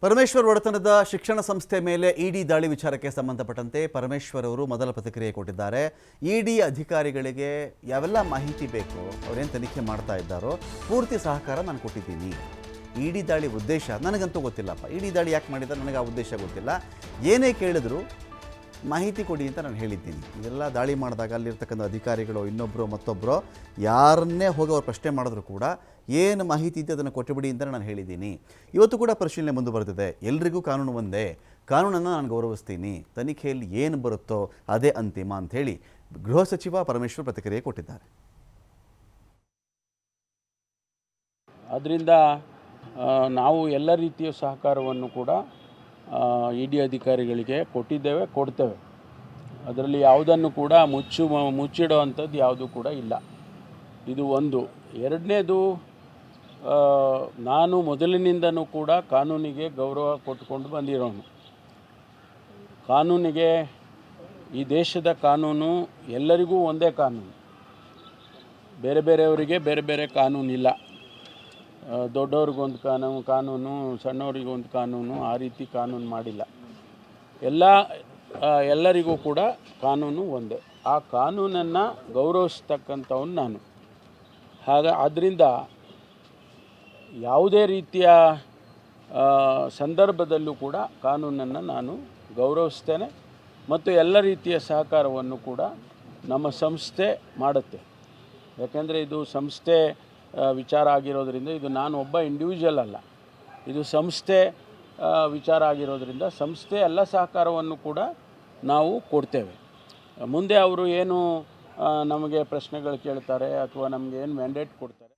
ಪರಮೇಶ್ವರ್ ಒಡೆತನದ ಶಿಕ್ಷಣ ಸಂಸ್ಥೆ ಮೇಲೆ ಇಡಿ ದಾಳಿ ವಿಚಾರಕ್ಕೆ ಸಂಬಂಧಪಟ್ಟಂತೆ ಪರಮೇಶ್ವರ್ ಅವರು ಮೊದಲ ಪ್ರತಿಕ್ರಿಯೆ ಕೊಟ್ಟಿದ್ದಾರೆ. ಇಡಿ ಅಧಿಕಾರಿಗಳಿಗೆ ಯಾವೆಲ್ಲ ಮಾಹಿತಿ ಬೇಕೋ ಅವರೇನು ತನಿಖೆ ಮಾಡ್ತಾ ಇದ್ದಾರೋ ಪೂರ್ತಿ ಸಹಕಾರ ನಾನು ಕೊಟ್ಟಿದ್ದೀನಿ. ಇಡಿ ದಾಳಿ ಉದ್ದೇಶ ನನಗಂತೂ ಗೊತ್ತಿಲ್ಲಪ್ಪ. ಇಡಿ ದಾಳಿ ಯಾಕೆ ಮಾಡಿದ್ದಾರೆ ನನಗೆ ಆ ಉದ್ದೇಶ ಗೊತ್ತಿಲ್ಲ. ಏನೇ ಕೇಳಿದ್ರು ಮಾಹಿತಿ ಕೊಡಿ ಅಂತ ನಾನು ಹೇಳಿದ್ದೀನಿ. ಇದೆಲ್ಲ ದಾಳಿ ಮಾಡಿದಾಗ ಅಲ್ಲಿರ್ತಕ್ಕಂಥ ಅಧಿಕಾರಿಗಳು ಇನ್ನೊಬ್ಬರು ಮತ್ತೊಬ್ಬರು ಯಾರನ್ನೇ ಹೋಗಿ ಅವ್ರು ಪ್ರಶ್ನೆ ಮಾಡಿದ್ರು ಕೂಡ ಏನು ಮಾಹಿತಿ ಇದೆ ಅದನ್ನು ಕೊಟ್ಟುಬಿಡಿ ಅಂತ ನಾನು ಹೇಳಿದ್ದೀನಿ. ಇವತ್ತು ಕೂಡ ಪರಿಶೀಲನೆ ಮುಂದುವರೆದಿದೆ. ಎಲ್ರಿಗೂ ಕಾನೂನು ಒಂದೇ, ಕಾನೂನನ್ನು ನಾನು ಗೌರವಿಸ್ತೀನಿ, ತನಿಖೆಯಲ್ಲಿ ಏನು ಬರುತ್ತೋ ಅದೇ ಅಂತಿಮ ಅಂಥೇಳಿ ಗೃಹ ಸಚಿವ ಪರಮೇಶ್ವರ್ ಪ್ರತಿಕ್ರಿಯೆ ಕೊಟ್ಟಿದ್ದಾರೆ. ಆದ್ದರಿಂದ ನಾವು ಎಲ್ಲ ರೀತಿಯ ಸಹಕಾರವನ್ನು ಕೂಡ ಇಡಿ ಅಧಿಕಾರಿಗಳಿಗೆ ಕೊಟ್ಟಿದ್ದೇವೆ, ಕೊಡ್ತೇವೆ. ಅದರಲ್ಲಿ ಯಾವುದನ್ನು ಕೂಡ ಮುಚ್ಚಿಡೋ ಅಂಥದ್ದು ಯಾವುದೂ ಕೂಡ ಇಲ್ಲ. ಇದು ಒಂದು. ಎರಡನೇದು, ನಾನು ಮೊದಲಿನಿಂದನೂ ಕೂಡ ಕಾನೂನಿಗೆ ಗೌರವ ಕೊಟ್ಟುಕೊಂಡು ಬಂದಿರೋನು. ಕಾನೂನಿಗೆ, ಈ ದೇಶದ ಕಾನೂನು ಎಲ್ಲರಿಗೂ ಒಂದೇ ಕಾನೂನು, ಬೇರೆ ಬೇರೆಯವರಿಗೆ ಬೇರೆ ಬೇರೆ ಕಾನೂನಿಲ್ಲ. ದೊಡ್ಡವ್ರಿಗೊಂದು ಕಾನೂನು, ಸಣ್ಣವರಿಗೊಂದು ಕಾನೂನು, ಆ ರೀತಿ ಕಾನೂನು ಮಾಡಿಲ್ಲ. ಎಲ್ಲರಿಗೂ ಕೂಡ ಕಾನೂನು ಒಂದೇ. ಆ ಕಾನೂನನ್ನು ಗೌರವಿಸ್ತಕ್ಕಂಥವನು ನಾನು. ಆದ್ದರಿಂದ ಯಾವುದೇ ರೀತಿಯ ಸಂದರ್ಭದಲ್ಲೂ ಕೂಡ ಕಾನೂನನ್ನು ನಾನು ಗೌರವಿಸ್ತೇನೆ ಮತ್ತು ಎಲ್ಲ ರೀತಿಯ ಸಹಕಾರವನ್ನು ಕೂಡ ನಮ್ಮ ಸಂಸ್ಥೆ ಮಾಡುತ್ತೆ. ಯಾಕೆಂದರೆ ಇದು ಸಂಸ್ಥೆ ವಿಚಾರ ಆಗಿರೋದ್ರಿಂದ, ಇದು ನಾನು ಒಬ್ಬ ಇಂಡಿವಿಜುವಲ್ ಅಲ್ಲ, ಇದು ಸಂಸ್ಥೆ ವಿಚಾರ ಆಗಿರೋದ್ರಿಂದ ಸಂಸ್ಥೆ ಎಲ್ಲ ಸಹಕಾರವನ್ನು ಕೂಡ ನಾವು ಕೊಡ್ತೇವೆ. ಮುಂದೆ ಅವರು ಏನು ನಮಗೆ ಪ್ರಶ್ನೆಗಳು ಕೇಳ್ತಾರೆ ಅಥವಾ ನಮಗೆ ಏನು ಮ್ಯಾಂಡೇಟ್ ಕೊಡ್ತಾರೆ